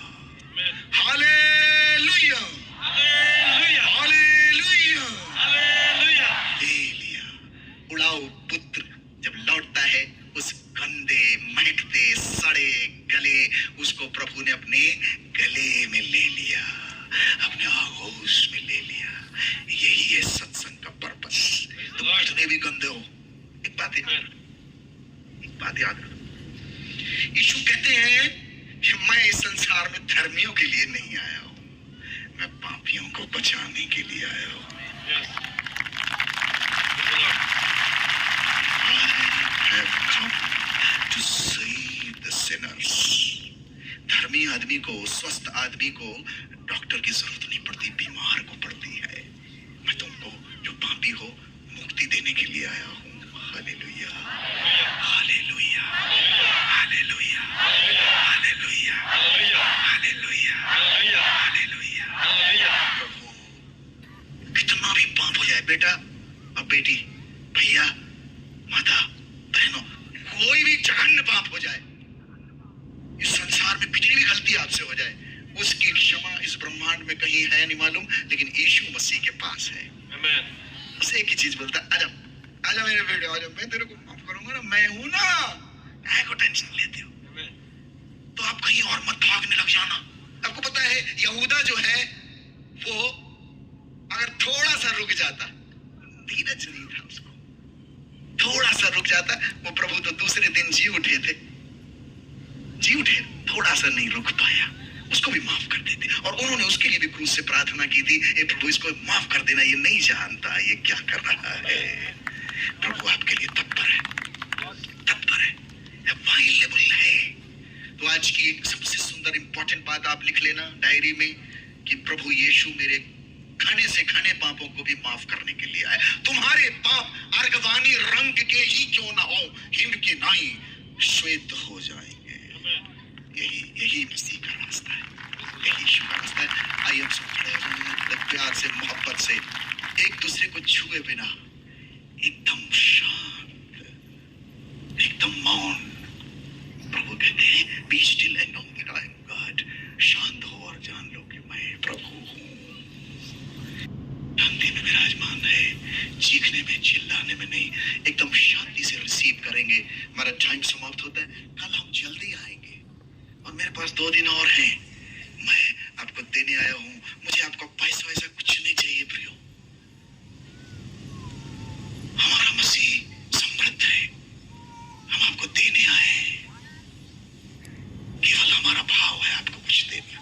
Hallelujah hallelujah, hallelujah hallelujah. ले लिया। उड़ाऊ पुत्र जब लौटता है, उस गंदे महकते सड़े गले उसको प्रभु ने अपने गले में ले लिया, अपने आगोश में ले लिया। यही है सत्संग का पर्पस। तुम कितने भी गंदे हो, एक बात याद रखो, यीशु कहते हैं कि मैं इस संसार में धर्मियों के लिए नहीं आया हूं, मैं पापियों को बचाने के लिए आया हूं। I have come to save the sinners. धर्मी आदमी को, स्वस्थ आदमी को डॉक्टर की जरूरत नहीं पड़ती, बीमार को पड़ती है। मैं तुमको जो पापी हो मुक्ति देने के लिए आया हूँ। Hallelujah, hallelujah, hallelujah, hallelujah, hallelujah, hallelujah. प्रभु कितना भी पाप हो जाए, बेटा अब बेटी, भैया, माता, बहनों, कोई भी जघन्य पाप हो जाए, इस संसार में कितनी भी गलती आपसे हो जाए, उसकी क्षमा इस ब्रह्मांड में कहीं है नहीं मालूम, लेकिन यीशु मसीह के पास है। उसे एक ही चीज बोलता, आजा आजा मेरे बेटे, आजा, मैं तेरे को माफ करूंगा ना, मैं हूं ना, काहे को टेंशन लेते हो? तो आप कहीं और मत भागने लग जाना। आपको पता है यहूदा जो है वो अगर थोड़ा सा रुक जाता, धीरज नहीं था उसको, थोड़ा सा रुक जाता, वो प्रभु तो दूसरे दिन जी उठे, थोड़ा सा नहीं रुक पाया, उसको भी माफ कर देते। और उन्होंने उसके लिए भी क्रूस से प्रार्थना की थी, ए प्रभु इसको माफ कर देना, ये नहीं जानता ये क्या कर रहा है। प्रभु आपके लिए तत्पर है, अवेलेबल है। तो आज की सबसे सुंदर इंपॉर्टेंट बात आप लिख लेना डायरी में कि प्रभु यीशु मेरे घने से घने पापों को भी माफ करने के लिए आए। तुम्हारे पाप अर्गवानी रंग के ही क्यों ना हो, हिम के नाई श्वेत हो जाएंगे। यही मसीह का रास्ता है, यही यीशु का रास्ता है। आइए हम सब खड़े हो, प्यार से, मोहब्बत से, एक दूसरे को छुए बिना, एकदम शांत, एकदम मौन। प्रभु कहते हैं be still and know that I am God. शांत हो और जान लो कि मैं प्रभु हूँ। शांति में विराजमान है, चीखने में, चिल्लाने में नहीं, एकदम शांति से रिसीव करेंगे। हमारा टाइम समाप्त होता है, कल हम जल्दी आएंगे और मेरे पास 2 दिन और हैं। मैं आपको देने आया हूँ, मुझे आपका पैसा वैसा कुछ नहीं चाहिए प्रियो। हमारा मसीह समृद्ध है, हम आपको देने आए हैं, केवल हमारा भाव है आपको कुछ देना।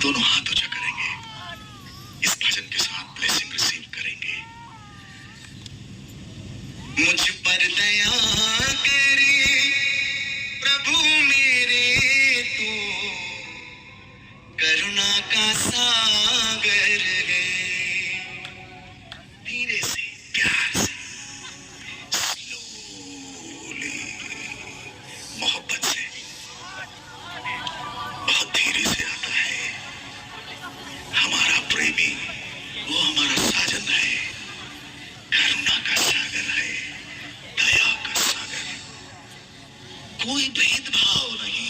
दोनों हाथ ऊंचा करेंगे, इस भजन के साथ ब्लेसिंग रिसीव करेंगे। मुझ पर दया करे प्रभु मेरे, तू करुणा का सागर है। धीरे से, प्यार से, स्लोली, मोहब्बत से, बहुत धीरे से आता है। हमारा प्रेमी, वो हमारा साजन है, करुणा का सागर है, दया का सागर। कोई भेदभाव नहीं,